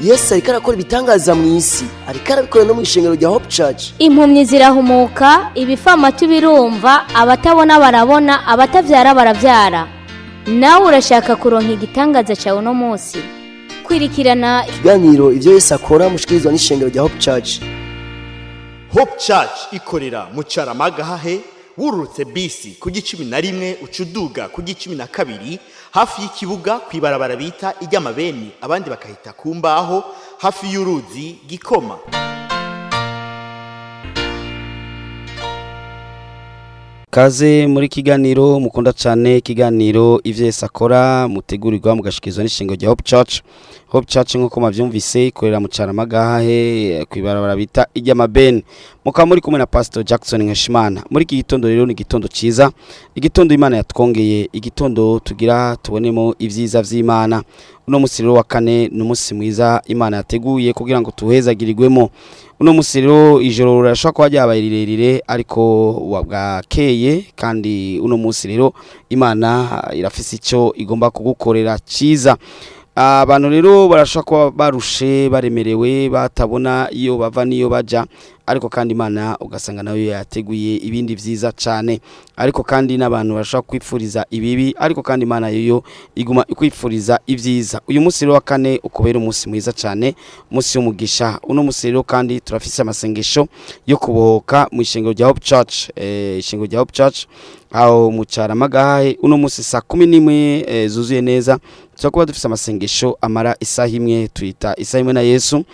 Yesu ariko arakora ibitangaza mu isi, ariko arabikora no mu ishengero rya Hope Church. Impumyi zirahumuka, ibifamatu birumva, abatabona barabona, abatavyara baravyara. Nawe urashaka kuronka igitangaza cyawe no munsi? Kwirikirana ikiganiro ivyo Yesu akora mushikirizwa n'ishengero rya Hope Church. Hope Church ikorera mu Caramagahahe, wururutse bisi ku G11 ucuduga ku G12 hafi y'ikibuga kwibarabara bita iry'amabeni, abandi bakahita kumbaho hafi y'uruzi Gikoma. Kaze muri kiganiro mukunda cyane, kiganiro ivyo Yesu akora mutegurirwa mugashikizwa n'ishengero rya Hope Church. Hope Church nko mavyumvise ikorera mu Caramagahahe kwibarabara bita iry'amabeni. Muka muri kumwe na Pasteur Jackson Nkeshimana. Muri iki gitondo rero ni gitondo ciza, igitondo Imana yatwongeye, igitondo tugira tubonemo ivyiza vy'Imana. Uno musi rero wa kane n'umunsi mwiza Imana yateguye kugira ngo tuhezagirirwemo. Uno musi rero ijoro rashaka kwa ryabaye rirerire ariko wabwakeye, kandi uno musi rero Imana irafise ico igomba kugukorera ciza. Abantu rero barashaka barushe, baremerewe, batabona iyo bava niyo baja, ariko kandi Imana ugasanga nayo yateguye ibindi vyiza cyane. Ariko kandi n'abantu barashaka kwifuriza ibibi, ariko kandi Imana yo iguma ikwifuriza ivyiza. Uyu munsi rero wa kane ukubera umunsi mwiza cyane, umunsi w'umugisha. Uno munsi rero kandi turafise amasengesho yo kubohoka mu ishengero rya Hope Church, ishengero rya Hope Church aho mu Caramagahahe. Uno munsi saa 11 zuzuye neza turakuba dufise amasengesho amara isaha imwe, tuyita isaha imwe na Yesu,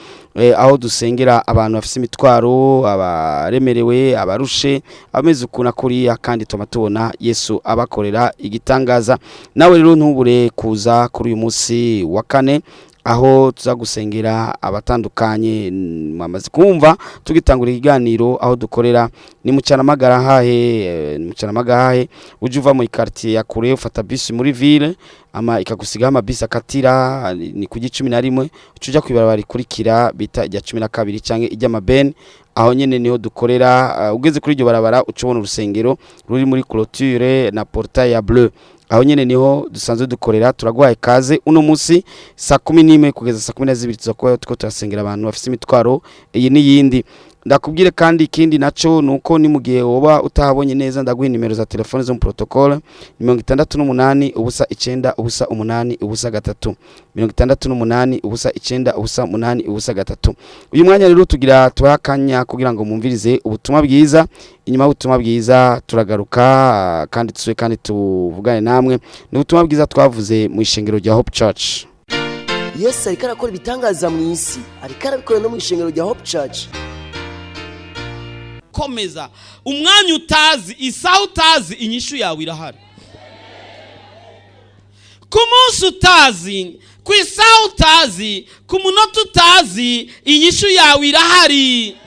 aho dusengera abantu bafise imitwaro, abaremerewe, abarushe, ameze ukuna kuriya, kandi tubona Yesu abakorera igitangaza. Nawe rero ntubure kuza kuri uyu munsi wa kane, aho tuza gusengera abatandukanye. Mwamaze kumva tugitangura ikiganiro aho dukorera ni mu Caramagahahe, mu Caramagahahe uje uva mu quartier ya kure ufata bisi muri ville, ama ikagusiga ama bisi akatira ni ku G11 ucuja kwibarabara rikurikira bita ijya 12 canke iry'amabeni. Aho nyene niho dukorera. Ugeze kuri iryo barabara ucubona urusengero ruri muri clôture na portail ya bleu. Aho nyene niho dusanzwe dukorera. Turagwaye kaze uno munsi saa 11 kugeza saa 12 tuzakuba tuko turasengera abantu bafise imitwaro iyi n'iyindi. Ndakubwire kandi ikindi naco nuko ni mugihe woba utahabonye neza, ndaguha nimero za telefone zo mu protocole 68 ubusa 9 ubusa 8 ubusa 3, 68 ubusa 9 ubusa 8 ubusa 3. Uyu mwanya rero tugira tuhakanya kugira ngo mumvirize ubutumwa bwiza. Inyuma y'ubutumwa bwiza turagaruka kandi tusuye kandi tuvugane namwe n'ubutumwa bwiza twavuze mu ishengero rya Hope Church. Yesu ariko arakora ibitangaza mu isi, ariko arabikora no mu ishengero rya Hope Church. Komeza umwanya utazi, isaha utazi, inyishu yawe irahari. Ku munsi utazi, ku isaha utazi, ku munota utazi, inyishu yawe irahari.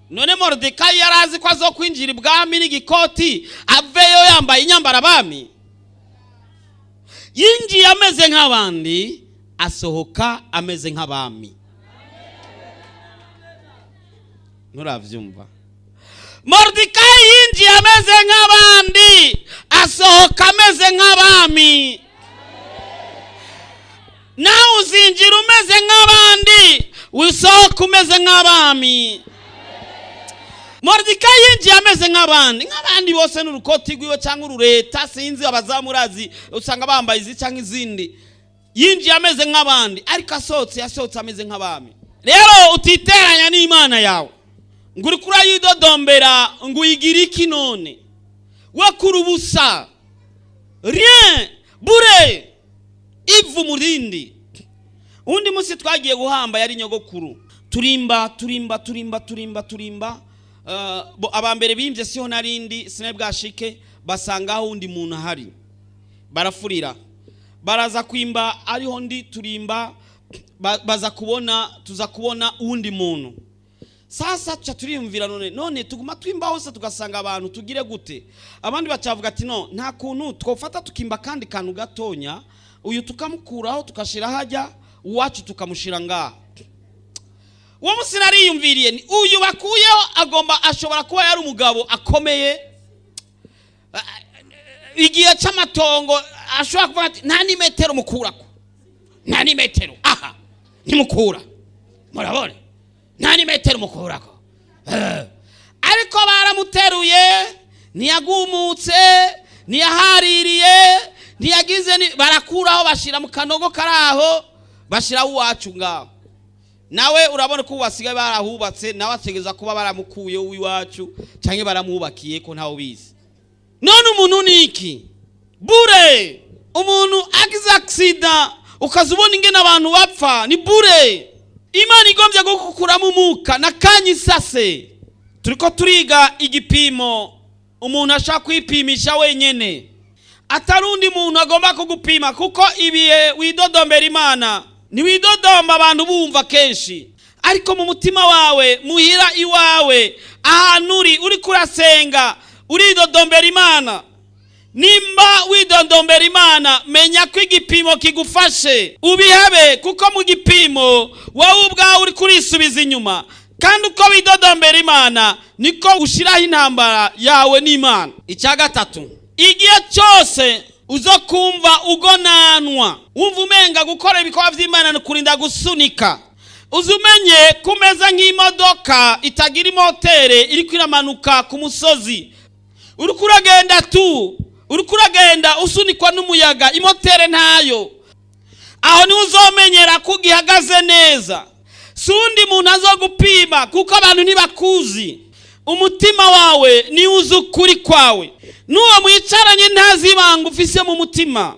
None Moridekayi yarazi ko azokwinjira ibwami n'igikoti, aveyo yambaye inyambara abami. Yinjiye ameze nk'abandi, asohoka ameze nk'abami. Nuravyumva? Moridekayi yinjiye ameze nk'abandi, asohoka ameze nk'abami. Nawe uzinjira umeze nk'abandi, wisohoka umeze nk'abami. Moridekayi yinjiye ameze nk'abandi bose n'urukoti rwiwe cyangwa urureta, sinzi abazamurazi usanga bambaye izi cyangwa izindi. Yinjiye ameze nk'abandi, ariko yasohotse ameze nk'abami. Rero utiteranya n'Imana yawe nguri kura yidodombera ngo uyigira iki none? We kuri ubusa, rien, bure, ivu murindi. Undi munsi twagiye guhamba yari nyogokuru, turimba abambere bimvye siho narindi sinebwashike, basangaho undi muntu ahari, barafurira, baraza kwimba ariho ndi turimba, tuza kubona undi muntu. Sasa tuca turiyumvira none tuguma twimba hose tugasanga abantu tugire gute? Abandi bacavuga ati no, nta kuntu twofata tukimba kandi kantu gatonya, uyu tukamukuraho tukashira hajya, uwacu tukamushira ngaha. Uwo musi nariyumviriye ni uyu bakuyeho agomba ashobora kuba yari umugabo akomeye, igihe cy'amatongo ashobora kuvuga ati nta ni metero mukurako, nta ni metero, ntimukura murabona nta metero mukurako ariko baramuteruye ntiyagumutse ntiyahaririye ntiyagize barakuraho bashira mu kanogo karaho bashira uwacu ngaho nawe urabona ko wasigaye barahubatse nawe ategeza kuba baramukuye uwiwacu cyangwa baramubakiye ko ntawo bizi none umuntu niki bure umuntu agize accident ukazubona ingene abantu bapfa ni bure Imana igombye gukukuramo umuka nakanye isase turiko turiga igipimo umuntu ashaka kwipimisha wenyene atarundi muntu agomba kugupima kuko ibiye widodombera Imana ni widodomba abantu bumva kenshi ariko mu mutima wawe muhira iwawe ahantu uri kurasenga uridodombera Imana nimba widodombera Imana menya ko igipimo kigufashe ubihabe kuko mu gipimo wowe ubwawe uri kurisubiza inyuma kandi uko widodombera Imana niko ushiraho intambara yawe n'Imana. Icya gatatu igihe cyose uzokumva ugonanwa wumva umenga gukora ibikorwa by'Imana no kurinda gusunika uzumenye kumeza nk'imodoka itagira motere iri kwiramanuka ku musozi uri kuragenda usunikwa n'umuyaga imotere ntayo aho ni uzomenyera ko gihagaze neza sundi muntu azogupima kuko abantu ntibakuzi umutima wawe ni uzukuri kwawe nuwo mwicaranye ntazibanga ufise mu mutima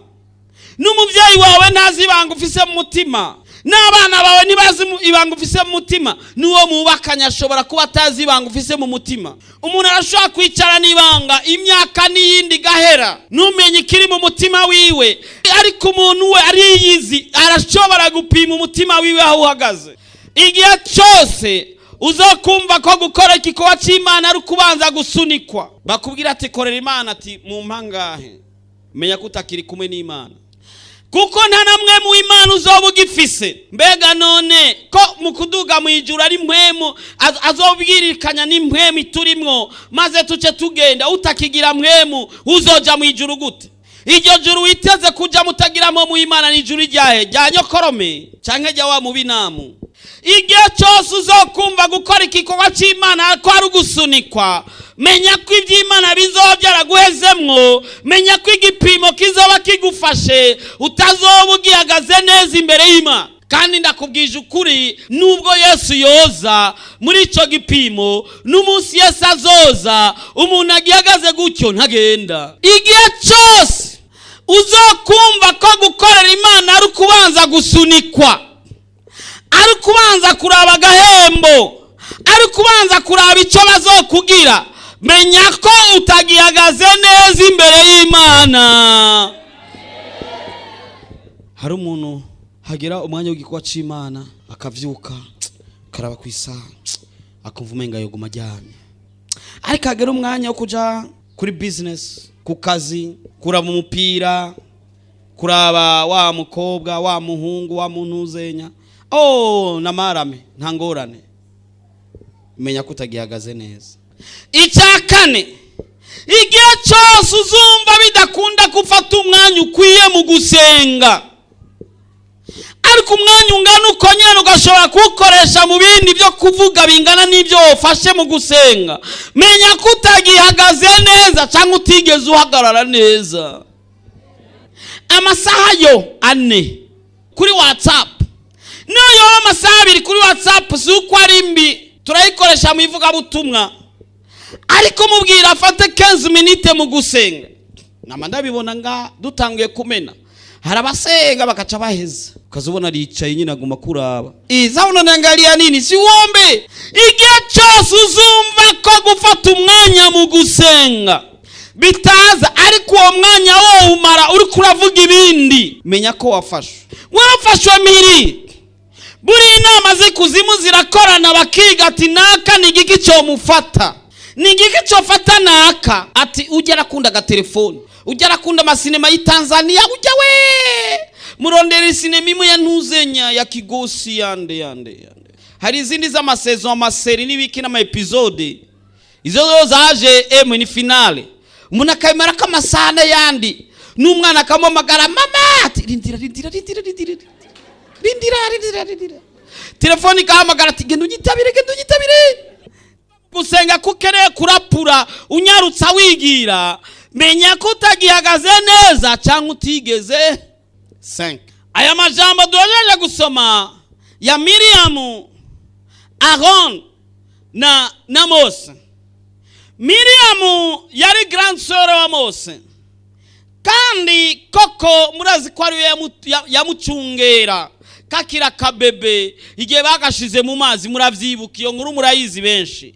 n'umuvyeyi wawe ntazibanga ufise mu mutima n'abana bawe nibazi ibanga ufise mu mutima nuwo mubakanya ashobora kuba atazibanga ufise mu mutima umuntu arashobora kwicara n'ibanga imyaka n'iyindi gahera numenye ikiri mu mutima wiwe ariko umuntu we ariyizi arashobora gupima umutima wiwe aho uhagaze igihe cyose uzokumva ko gukora igikorwa cy'Imana ari kubanza gusunikwa bakubwira ati korera Imana ati mu mpangahe menya kutakiri kumwe n'Imana kuko nta namwe mu Imana uzobugifise mbega none ko mu kuduga mu ijuru ari mpwemu azobwirikanya n'impwemu turimwo maze tuce tugenda utakigira mpwemu uzoja mu ijuru gute iryo juru witeze kuja mutagiramo mu Imana ni ijuru ryahe rya nyokorome canke rya wa mubinamu igihe cyose uzokumva gukora igikorwa cy'Imana ko ari gusunikwa menya ko iby'Imana bizobyara guhezemwo menya ko igipimo kizoba kigufashe utazoba ugihagaze neza imbere y'Imana kandi ndakubwije ukuri nubwo Yesu yoza muri ico gipimo n'umunsi Yesu azoza umuntu agihagaze gutyo ntagenda igihe cyose uzokumva ko gukorera Imana ari kubanza gusunikwa ari kubanza kuraba agahembo ari kubanza kuraba icyo bazokugira menya ko utagihagaze neza imbere y'Imana. Hari umuntu hagera umwanya w'igikorwa cy'Imana akavyuka karaba ku isaha akumva umenga yoguma ajyanye ariko hagera umwanya wo kuja kuri business ku kazi kuraba umupira kuraba wa mukobwa wa muhungu wa muntuzenya namarame ntangorane menya kutagihagaze neza. Icya kane igihe cyose uzumva bidakunda gufata umwanya ukwiye mu gusenga ariko umwanya ungana uko nyene ugashobora kuwukoresha mu bindi byo kuvuga bingana n'ibyo wafashe mu gusenga menya kutagihagaze neza cyangwa utigeze uhagarara neza. Amasaha yo 4 kuri WhatsApp niyo amasaha 2 kuri WhatsApp si uko ari mbi turayikoresha mu ivuga butumwa ariko mubwira afate 15 minutes mu gusenga nama ndabibona nga dutangiye kumena hari abasenga bakaca baheza ukazubona aricaye nyine aguma kuraba iza unanangalia nini si uombe. Igihe cyose uzumva ko gufata umwanya mu gusenga bitaza ariko uwo mwanya wo umara uri kuravuga ibindi menya ko wafashwe miri buri inama zikuzimu zirakorana bakiga ati naka ni igiki cyo mufata ni igiki cyo fata naka ati ugera kunda ga telefone ugera kunda masinema y'Tanzania ujya we murondera sinema imwe ya ntuzenya ya Kigosi yande hari izindi za masezo amaseri n'ibiki n'ama episode izo zaje ni finale umuntu akamera kamasana yandi n'umwana akamamagara mama ati rindira rindira telefone ikahamagara ati genda ugitabire gusenga kukeneye kurapura unyarutsa wigira menya ko utagihagaze neza cyangwa utigeze 5. Aya majambo duhejeje gusoma ya Miriamu, Aaron na Mose. Miriamu yari grand sœur wa Mose, kandi koko murazi ko ari yamucungera kakira kabebe igihe bagashize mu mazi. Muravyibuka iyo nkuru, murayizi benshi.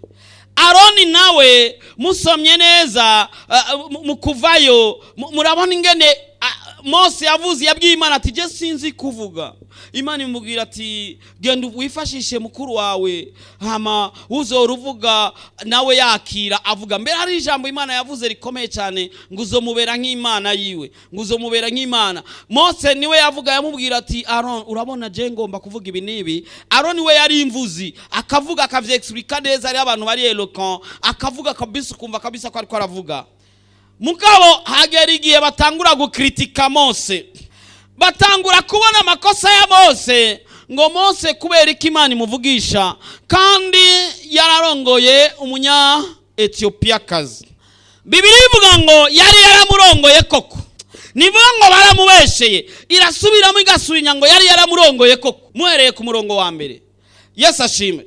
Aroni nawe musomye neza mu Kuvayo murabona ingene Mose yavuze, yabwiye Imana ati je sinzi kuvuga. Imana imubwira ati genda wifashishe mukuru wawe hama uzoruvuga nawe yakira avuga. Mbere hari ijambo Imana yavuze rikomeye cyane ngo uzomubera nk'Imana yiwe, ngo uzomubera nk'Imana. Mose niwe yavuga, yamubwira ati Aaron urabona je ngomba kuvuga ibi nibi. Aaron we yari imvuzi, akavuga akavyeexplica neza, ari abantu bari eloquent, akavuga kabisa kumva kabisa ko ariko aravuga. Mugabo hagera igihe batangura gukritika Mose, batangura kubona amakosa ya Mose, ngo Mose kubera iki Imana imuvugisha kandi yararongoye umunya Ethiopiyakazi. Bibiri ivuga ngo yari yaramurongoye koko, nivuga ngo baramubesheye, irasubiramo igasubinya ngo yari yaramurongoye koko. Muhereye ku murongo wa mbere. Yesu ashime.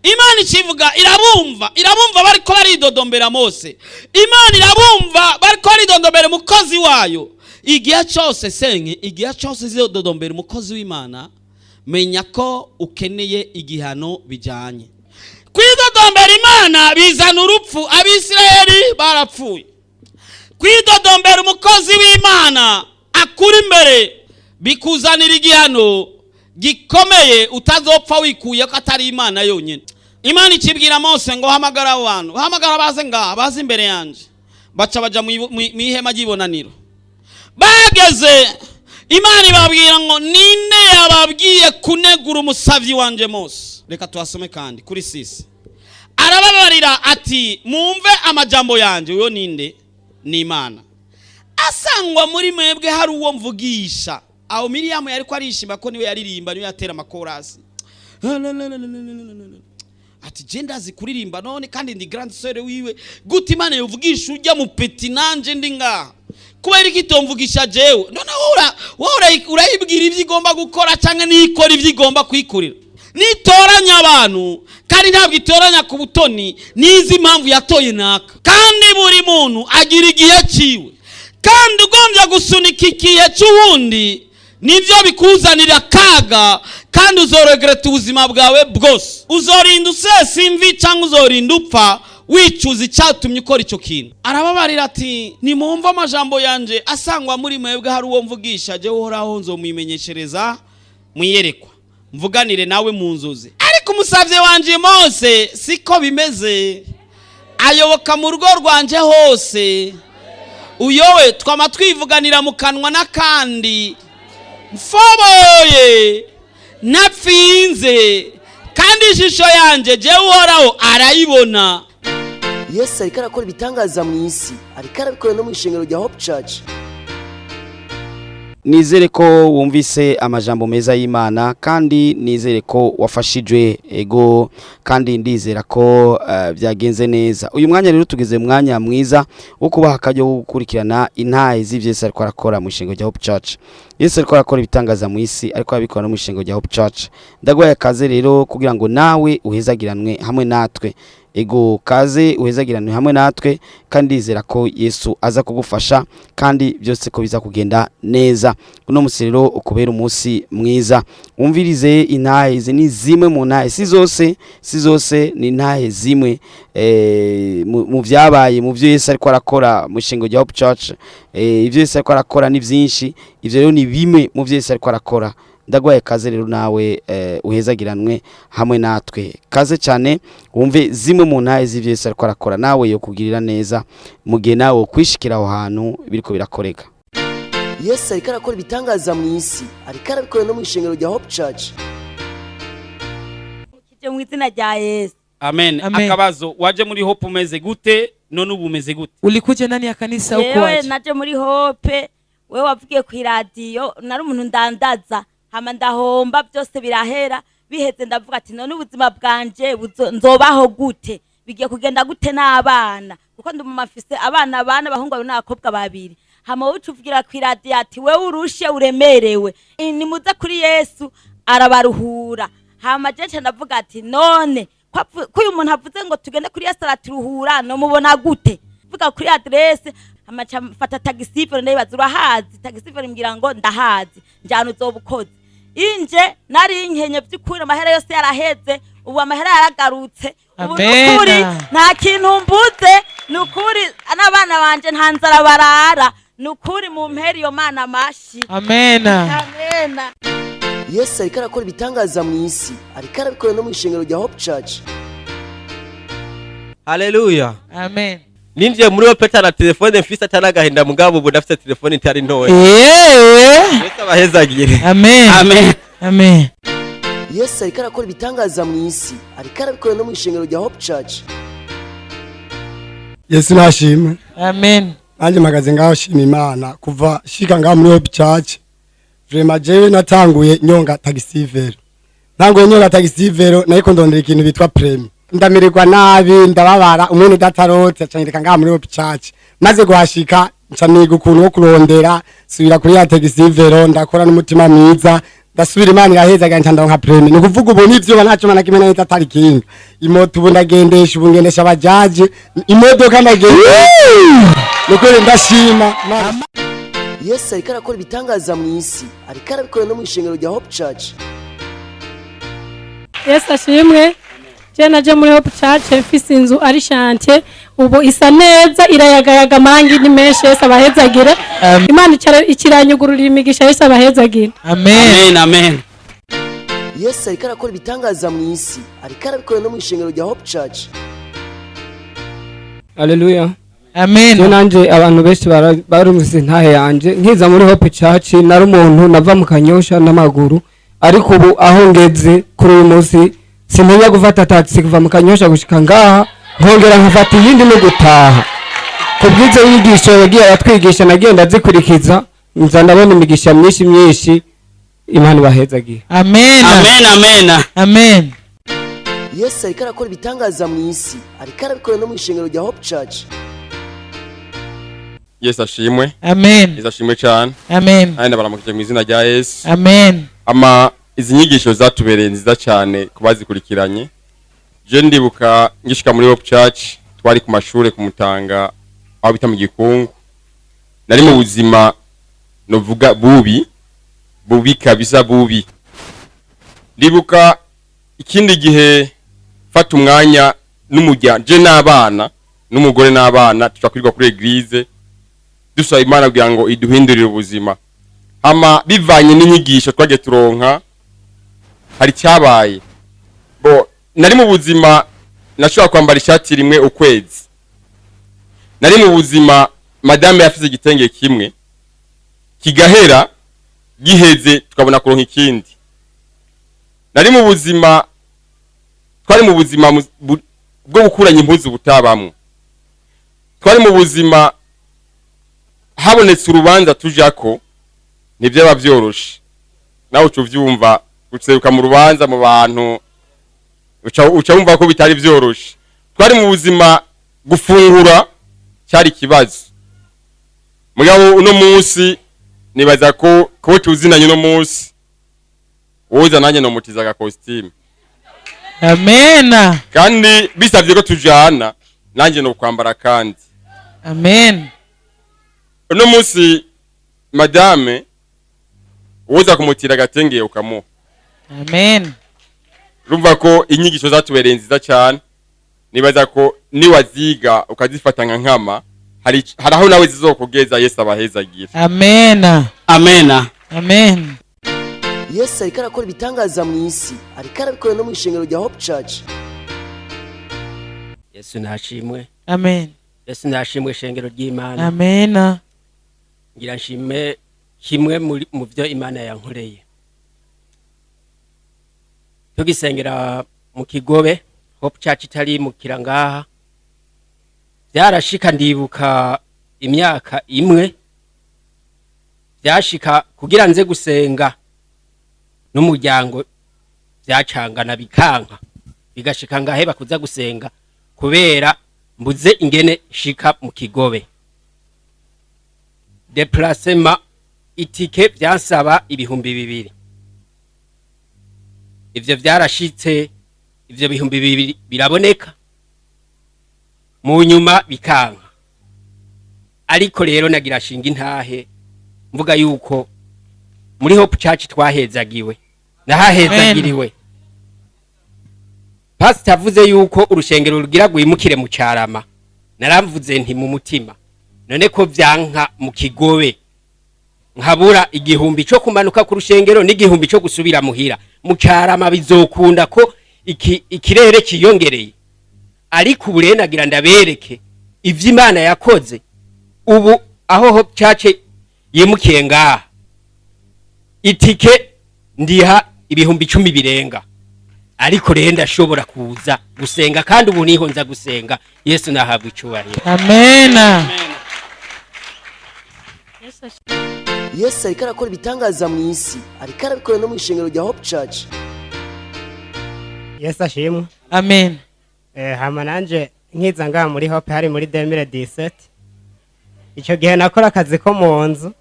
Imana ikivuga irabumva bariko baridodombera Mose. Imana irabumva bariko baridodombera umukozi wayo. Igihe cyose senye, igihe cyose zidodombera umukozi w'Imana, menya ko ukeneye igihano bijanye. Kwidodombera Imana bizana urupfu, Abisirayeli barapfuye. Kwidodombera umukozi w'Imana akuri imbere bikuzanira igihano gikomeye utazopfa wikuye ko atari Imana yonyine. Imana ikibwira Mose ngo hamagara abantu, hamagara baze ngaha, baze imbere yanje. Baca baja mu ihema ry'ibonaniro. Bageze Imana ibabwira ngo ninde yababwiye kunegura umusavyi wanje Mose. Reka tuhasome kandi kuri 6. Arababarira ati mumve amajambo yanje. Uyo ninde? Ni Imana. Asangwa muri mwebwe hari uwo mvugisha. Aho Miriamu yariko arishima ko niwe yaririmba, niwe yatera amakorasi. Ati je ndazi kuririmba none kandi ndi grand sœur wiwe, gute Imana yovugisha ujya mu peti nanje ndi ngaha? Kubera iki tomvugisha jewe? None urayibwira ivyo igomba gukora cyangwa nikora ivyo igomba kwikurira? Nitoranya abantu kandi ntabwo itoranya ku butoni, nizi impamvu yatoye naka. Kandi buri muntu agira igihe ciwe, kandi ugombye gusunika ikihe cy'uwundi nivyo bikuzanira kaga, kandi uzoregreta ubuzima bwawe bwose. Uzorinda usesa imvi cyangwa uzorinda upfa wicuza icyatumye ukora icyo kintu. Arababarira ati nimumva amajambo yanje, asangwa muri mwebwe hari uwo mvugisha, je uhoraho nzomumenyeshereza muyerekwa, mvuganire nawe mu nzozi. Ariko umusavye wanje Mose siko bimeze, ayoboka mu rugo rwanje hose. Uyowe twama twivuganira mu kanwa n'akandi, mfoboye napfinze, kandi ijisho yanje je uhoraho arayibona. Yesu ariko arakora ibitangaza mu isi, ariko arabikora no mu ishengero rya Hope Church. Nizere ko wumvise amajambo meza y'Imana, kandi nizere ko wafashijwe ego, kandi ndizera ko byagenze neza. Uyu mwanya rero tugeze mwanya mwiza wo kubaha akajyo gukurikirana intahe z'ivyo Yesu ariko arakora mu ishengero rya Hope Church. Yesu ariko arakora ibitangaza mu isi, ariko abikora no mu ishengero rya Hope Church. Ndagwaye kaze rero kugira ngo nawe uhezagiranwe hamwe natwe. Ego kaze uhezagiranwe hamwe natwe, kandi ndizera ko Yesu aza kugufasha, kandi byose ko biza kugenda neza. Uno musiriro ukubera umunsi mwiza. Umvirize intahe, izi ni zimwe mu ntahe, si zose ni intahe zimwe mu vyabaye, mu byo Yesu ariko arakora mu ishengero rya Hope Church. Ivyo Yesu ariko arakora ni byinshi, ivyo rero ni bimwe mu byo Yesu ariko arakora. Ndagwaye kaze rero nawe uhezagiranwe hamwe natwe. Kaze cyane wumve zimwe mu ntahe z'ivyo Yesu ariko arakora, nawe yo kugirira neza mu gihe nawe kwishikira aho hantu biriko birakoreka. Yesu ariko arakora ibitangaza mu isi, ariko arabikora no mu ishengero rya Hope Church. Kije mu izina rya Yesu. Amen. Akabazo, waje muri Hope umeze gute? None ubu umeze gute? Ulikuja ndani ya kanisa huko waje? Yewe naje muri Hope, wewe wavugiye ku radio, nari umuntu ndandaza. hama ndahomba byose birahera biheze ndavuga ati none ubuzima bwanje nzobaho gute bigiye kugenda gute n'abana kuko ndi mu mafise abana bahungu n'abakobwa babiri hama ucuvugira kwiradiyo ati wewe urushe uremerewe nimuze kuri Yesu arabaruhura hama jeje ndavuga ati none ko uyu muntu avuze ngo tugende kuri Yesu araturuhura no mubona gute vuga kuri adresse amacha mfata tagisifero ndayibaza urahazi tagisifero mbwira ngo ndahazi njyana uzobukoze inje nari nkenye by'ukuri amahera yose yaraheze ubu amahera yaragarutse ubu nukuri nta kintu mbuze nukuri n'abana banje nta nzara barara nukuri mu mperi yo mana mashi amena amena Yesu ariko arakora ibitangaza mu isi ariko arabikora no mu ishengero rya Hope Church. Haleluya. Amen. Ninjiye muri opeta na telefone mfise atanagahinda mugabo ubu ndafite telefone itari ntoya. Yesu abahezagire. Amen. Amen. Amen. Yesu ariko arakora ibitangaza mu isi ariko arabikora no mu ishengero rya Hope Church. Yesu nashimwe. Amen. Anje magaze ngaho shima Imana kuva shika ngaho muri Hope Church. Vrema jewe natanguye nyonga tagisivero. Ntanguye nyonga tagisivero nayiko ndondera ikintu bitwa premi. Ndamirigwa nabi ndababara umuntu udatarotse acanyereka ngaho muri Hope Church. Maze guhashika ncaniga ukuntu wo kurondera subira kuri ya tagisivero ndakora n'umutima mwiza ndasubira Imana iraheza ganje ndonka premi. Ni kuvuga ubu nivyo banacho mana kimena itatari kinga. Imoto ubu ndagendesha ubu ngendesha abajaji imodoka ndagendesha. Nukuri ndashima. Yesu ariko arakora ibitangaza mu isi ariko arabikora no mu ishengero rya Hope Church. Yesu ashimwe. Je naje muri Hope Church mfise inzu ari chantier ubu isa neza irayagayaga amangi ni menshi Yesu abahezagire. Imana ikiranyugururira imigisha Yesu abahezagire. Amen. Amen. Yesu ariko arakora ibitangaza mu isi ariko arabikora no mu ishengero rya Hope Church. Haleluya. Amen. Nanje abantu benshi barumvise ntahe yanje nkiza muri Hope Church nari umuntu nava mu Kanyosha n'amaguru ariko ubu aho ngeze kuri uyu munsi simenya gufata taxi kuva mu Kanyosha gushika ngaha nkongera nkafata iyindi no gutaha kubwizo yigisho yagiye aratwigisha nagenda zikurikiza nza ndabona imigisha myinshi Imana bahezagiye. Amen. Amen. Amen. Amen. Yesu ariko arakora ibitangaza mu isi ariko arabikora no mu ishengero rya Hope Church. Yesu ashimwe. Amen. Yesu ashimwe cyane. Amen. Andi baramukije mu izina rya Yesu. Amen. Izi nyigisho zatubereye nziza cyane kubazikurikiranye. Je ndibuka ngishika muri Hope Church twari ku mashure kumutanga aho bita mu Gikungu. Nari mu buzima novuga bubi kabisa bubi. Ndibuka ikindi gihe fata umwanya n'umujya je n'abana n'umugore n'abana tucakwirwa kuri eglise dusaba Imana kugira ngo iduhindurire ubuzima hama bivanye n'inyigisho twagiye turonka hari cyabaye nari mu buzima nashobora kwambara ishati rimwe ukwezi nari mu buzima madame yafize igitenge kimwe kigahera giheze tukabona kuronka ikindi nari mu buzima twari mu buzima bwo gukuranya impuzu butabamwe twari mu buzima habonetse urubanza tujako ntibyaba byoroshe nawe ucuvyumva uceruka mu rubanza mu bantu uca wumva ko bitari byoroshe twari mu buzima gufungura cyari kibazo mugabo uno munsi nibaza ko tuzinanye uno munsi woza nanjye no mutiza ga costume. Amen. Kandi bisabye ko tujana nanjye no kwambara kandi. Amen. Uno munsi madame woza kumutira gatengeye ukamo. Amen. Rumva ko inyigisho zatubereye nziza cyane nibaza ko niwaziga ukazifata nkama hari aho nawe zizokugeza Yesu abahezagira. Amen. Amen. Amen. Yesu ariko arakora ibitangaza mu isi ariko arabikora no mu ishengero rya Hope Church. Yesu nashimwe. Amen. Yesu nashimwe ishengero ry'Imana. Amen. Ngira nshime kimwe mu byo Imana yankoreye. Tugisengera mu Kigobe Hope Church itari mu Kirangaha. Byarashika ndibuka imyaka imwe byashika kugira nze gusenga n'umuryango byacangana bikanka bigashika ngaheba kuza gusenga kubera mbuze ingene shika mu Kigobe. Déplacement itike byansaba ibihumbi 2,000. Ivyo byarashitse, ivyo bihumbi 2,000 biraboneka mu nyuma bikanka. Ariko rero nagira shinga intahe mvuga yuko muri Hope Church twahezagiwe nahahezagiriwe. Pastor avuze yuko urushengero rugira gwimukire mu Cyarama, naramvuze nti mu mutima none ko vyanka mu Kigobe nkabura igihumbi cyo kumanuka ku rushengero n'igihumbi cyo gusubira muhira mu Cyarama bizokunda ko ikirere kiyongereye. Ariko ubu nagira ndabereke ivyo Imana yakoze. Ubu aho Hope Church yimukiye ngaha itike ndiha ibihumbi 10 birenga. Ariko rero ndashobora kuza gusenga kandi ubu niho nza gusenga. Yesu nahabwa icubahiro. Amen. Yesu ariko arakora ibitangaza mu isi, ariko arabikora no mu ishengero rya Hope Church. Yesu ashimwe. Amen. Hama nanje nkiza ngaha muri Hope hari muri 2017. Icyo gihe nakora akazi ko mu nzu.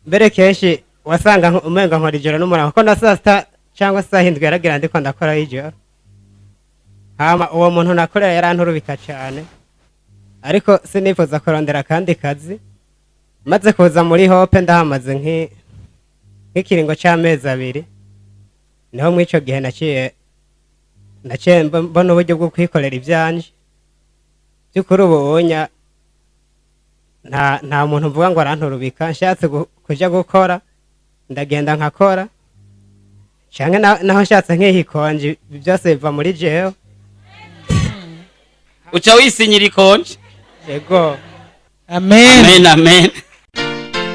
Mbere kenshi wasanga umenga nkora ijoro n'umurango ko na saa sita cyangwa saa hindwi yaragira ndiko ndakora ijoro. Hama uwo muntu nakorera yaranturubika cyane. Ariko sinifuza kurondera kandi kazi. Maze kuza muri Hope ndahamaze nk'ikiringo cy'amezi 2. Niho mu ico gihe naciye mbona uburyo bwo kwikorera ibyanje. Byukuri ubunya nta muntu mvuga ngo aranturubika, nshatse kuja gukora ndagenda nkakora. Canke naho nshatse nk'ihikonje byose biva muri jewe. Uca wisinyira ikonje. Yego. Amen. Amen, amen.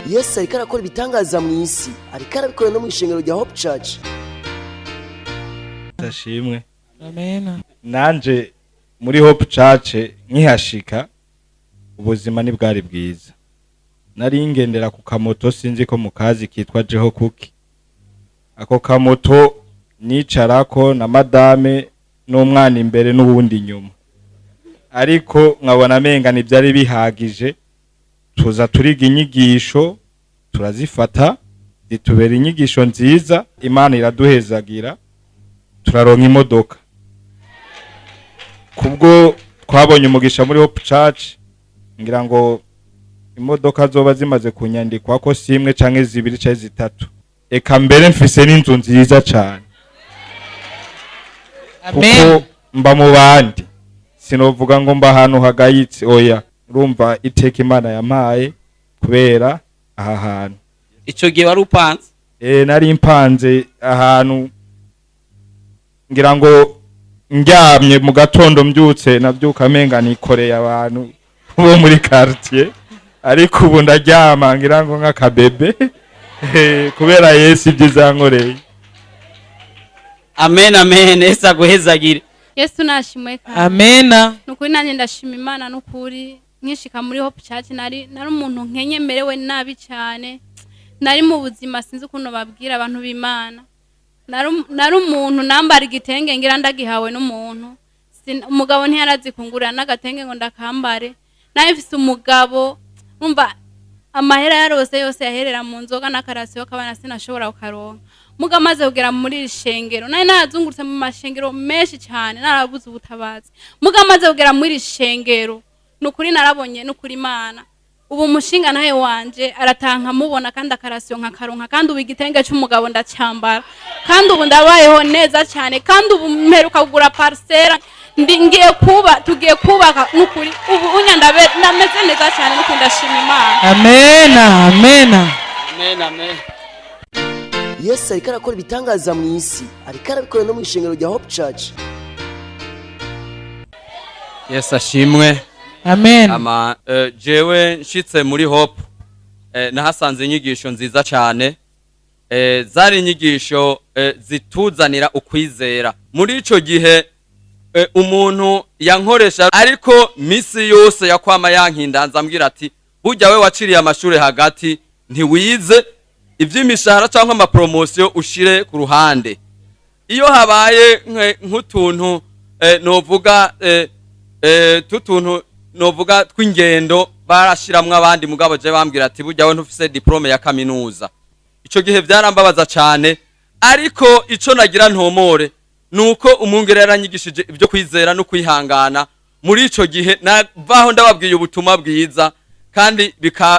Yesu ariko arakora ibitangaza mu isi, ariko arabikora no mu ishengero rya Hope Church. Ndashimwe. Amen. Nanje muri Hope Church nkihashika ubuzima ni bwari bwiza. Nari ngendera ku kamoto sinzi ko mukazi kitwa Jeho Kuki. Ako kamoto nicarako na madame n'umwana imbere n'uwundi nyuma. Ariko nkabona menga ni byari bihagije. Tuza turiga inyigisho turazifata zitubera inyigisho nziza. Imana iraduhezagira turaronka imodoka. Kubwo twabonye umugisha muri Hope Church ngira ngo imodoka zoba zimaze kunyandikwa ko simwe canke 2 canke 3. Eka mbere mfise n'inzu nziza cyane. Amen. Kuko mba mu bandi sinovuga ngo mba ahantu hagayitse oya. Urumva iteka Imana yampaye kubera aha hantu. Ico gihe wari upanze? Nari mpanze ahantu ngira ngo ndyamye mu gatondo mbyutse nabyuka menga nikoreye abantu bo muri quartier. Ariko ubu ndaryama ngira ngo nk'akabebe kubera Yesu ibyizankoreye. Amen, amen. Yesu aguhezagire. Yesu nashimwe kandi. Amen. Nukuri nanje ndashima Imana nukuri nkishika muri Hope Church nari umuntu nkenye merewe nabi cyane. Nari mu buzima sinzi ukuntu babwira abantu b'Imana. Nari umuntu nambara igitenge ngira ndagihawe n'umuntu. Umugabo ntiyarazi kungurira n'agatenge ngo ndakambare. Naye mfise umugabo umva amahera yarose yose yaherera mu nzoga n'akarasiyo kabana sinashobora kukaronka. Muga maze kugera muri ishengero nari narazungurutse mu mashengero menshi cyane narabuze ubutabazi. Muga maze kugera muri ishengero nukuri narabonye nukuri Imana. Ubu mushinga nawe wanje aratanka mubona kandi akarasiyo nkakaronka kandi ubu igitenge cy'umugabo ndacyambara kandi ubu ndabayeho neza cyane kandi ubu mperuka kugura parcelle tugiye kubaka nukuri ubu unyanda nameze neza cyane nuko ndashima Imana. Amen. Amen. Amen, amen. Yesu ariko arakora ibitangaza mu isi, ariko arabikora no mu ishengero rya Hope Church. Yesu ashimwe. Amen. Jewe nshitse muri Hope nahasanze inyigisho nziza cyane. Zari inyigisho zituzanira ukwizera. Muri ico gihe umuntu yankoresha ariko misi yose yakwama yankindanza ambwira ati burya we waciriye amashuri hagati ntiwize ivy'imishahara cyangwa amapromosiyo ushire ku ruhande. Iyo habaye nk'utuntu novuga novuga tw'ingendo barashiramwe abandi mugabo je bambwira ati burya we ntufise diplome ya kaminuza. Ico gihe byarambabaza cyane, ariko ico nagira ntomore nuko umwungere yaranyigishije ibyo kwizera no kwihangana. Muri ico gihe navaho ndababwiye ubutumwa bwiza kandi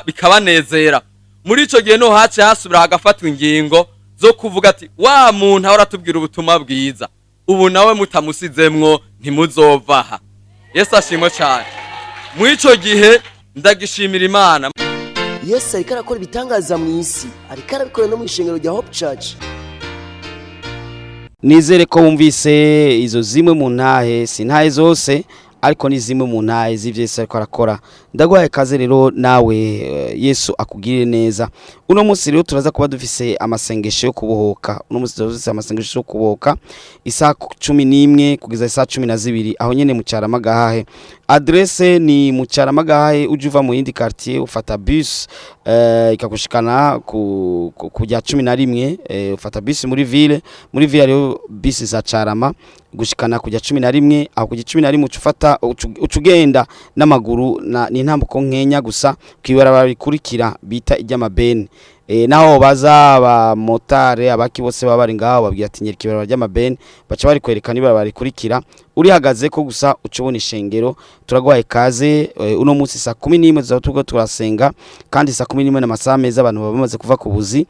bikabanezera. Muri ico gihe no hace hasubira hagafatwa ingingo zo kuvuga ati wa muntu ahora tubwira ubutumwa bwiza ubu nawe mutamusizemwo ntimuzovaha. Yesu ashimwe cyane. Muri ico gihe ndagishimira Imana. Yesu ariko arakora ibitangaza mu isi, ariko arabikora no mu ishengero rya Hope Church. Nizere ko wumvise izo zimwe mu ntahe, sintahe zose ariko ni zimwe mu ntahe z'ivyo Yesu ariko arakora. Ndaguhaye kaze rero nawe Yesu akugirire neza. Uno munsi rero turaza kuba dufise amasengesho yo kubohoka. Uno munsi dufise amasengesho yo kubohoka isaha 11 kugeza isaha 12 aho nyene mu Cyaramagahahe. Adresse ni mu Cyaramagahahe, ujuva mu yindi quartier ufata bus ikakushikana kujya 11, ufata bus muri ville rero bus za Cyarama gushikana kujya 11, aho kujya 11 ucufata ucugenda n'amaguru ni ntambuko nkenya gusa kwibarabara bikurikira bita iry'amabeni. Naho baza aba motare abaki bose baba bari ngaho babwiye ati nyereka ibarabara ry'amabeni, baca bari kwerekana ibarabara rikurikira urihagaze ko gusa ucubona ishengero. Turagwaye kaze uno munsi saa 11 tuzavuga turasenga, kandi saa 11 n'amasaha meza abantu bamaze kuva ku buzi,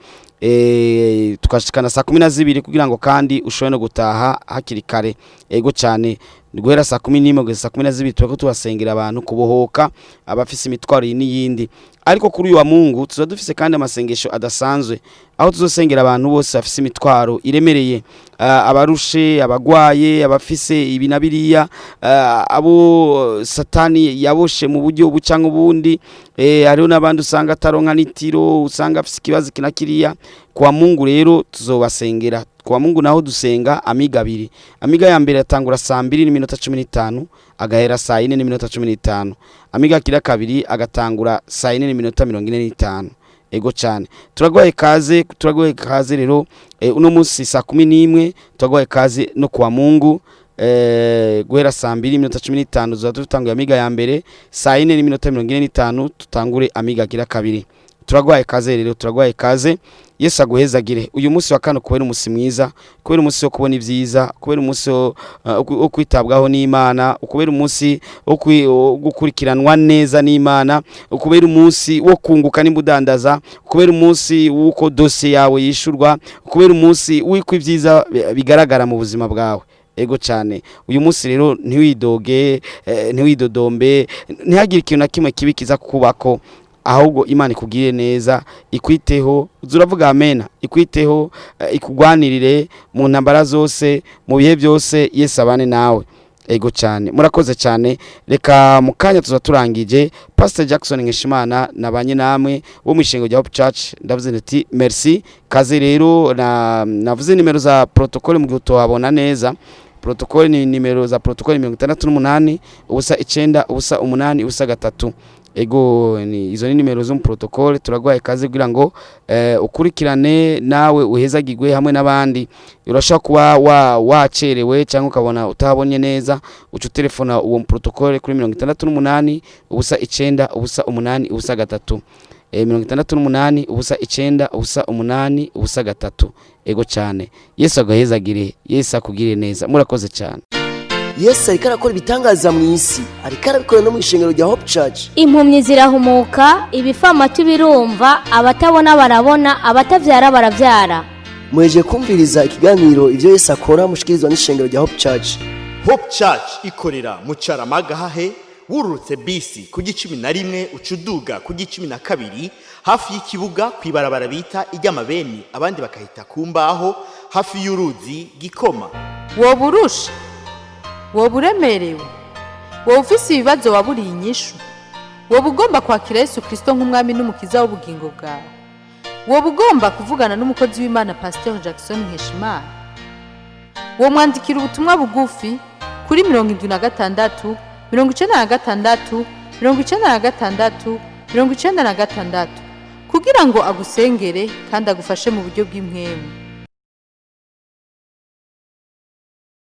tukashikana saa 12 kugira ngo kandi ushobore no gutaha hakiri kare. Ego cyane guhera saa 11 kugeza saa 12 turako turasengera abantu kubohoka abafise imitwaro n'iyindi. Ariko kuri uyu wa Mungu tuza dufise kandi amasengesho adasanzwe aho tuzosengera abantu bose bafise imitwaro iremereye, abarushe, abagwaye, abafise ibinabiriya, abo satani yaboshe mu buryo bucanka ubundi. Hariho n'abandi usanga ataronka nitiro, usanga afise ikibazo kinakiriya. Kwa Mungu rero tuzobasengera. Kwa Mungu naho dusenga amiga abiri. Amiga ya mbere atangura saa 2:15 agahera saa 4:15. Amiga kira kabiri agatangura saa 4:45. Ego cyane. Turagwaye kaze rero uno munsi saa 11 turagwaye kaze no kwa Mungu. Guhera saa 2:15 tuzatanguye amiga ya mbere, saa 4:45 tutangure amiga kira kabiri. Turagwaye kaze rero, turagwaye kaze. Yesu aguhezagire. Uyu munsi wa kane kubera umunsi mwiza, kubera umunsi wo kubona ivyiza, kubera umunsi wo kwitabwaho n'Imana, kubera umunsi wo gukurikiranwa neza n'Imana, kubera umunsi wo kunguka n'imbudandaza, kubera umunsi wuko dossier yawe yishurwa, kubera umunsi wiko ivyiza bigaragara mu buzima bwawe. Ego cyane. Uyu munsi rero ntiwidoge, ntiwidodombe, ntihagire ikintu na kimwe kibi kiza kukubako, ahubwo Imana ikugire neza, ikwiteho. Uzuravuga amen. Ikwiteho, ikugwanirire mu ntambara zose, mu bihe byose. Yesu abane nawe. Ego cyane. Murakoze cyane. Reka mukanya tuzaturangije. Pasteur Jackson Nkeshimana nabanye namwe wo mu ishengero rya Hope Church. Ndavuze nti merci. Kaze rero navuze nimero za protocole mu gihe utohabona neza. Protocole ni nimero za protocole 68 ubusa 9 ubusa 8 ubusa 3. Ego ni izo ni nimero zo mu protocole. Turagwaye kaze kugira ngo ukurikirane nawe uhezagirwe hamwe n'abandi. Urashaka kuba wacerewe cyangwa ukabona utahabonye neza, ucu telefona uwo mu protocole kuri 68 ubusa 9 ubusa 8 ubusa 3. 68 ubusa 9 ubusa 8 ubusa 3. Ego cyane. Yesu agahezagire, Yesu akugire neza. Murakoze cyane. Yesu ariko arakora ibitangaza mu isi, ariko arabikora no mu ishengero rya Hope Church. Impumyi zirahumuka, ibifamatu birumva, abatabona barabona, abatavyara baravyara. Mweje kumviriza ikiganiro ivyo Yesu akora mushikirizwa n'ishengero rya Hope Church. Hope Church ikorera mu Cyaramagahahe, wururutse bisi ku 11 ucuduga ku 12 hafi y'ikibuga kwibarabara bita iry'amabeni, abandi bakahita kumbaho hafi y'uruzi Gikoma. Woburusha, woburemerewe, wofise ibibazo waburiye inyishu, wobugomba kwakira Yesu Kristo nk'umwami n'umukiza w'ubugingo bwawe, wobugomba kuvugana n'umukozi w'Imana Pasteur Jackson Nkeshimana, womwandikira ubutumwa bugufi kuri 76 96 96 96 kugira ngo agusengere kandi agufashe mu buryo bw'impwemu.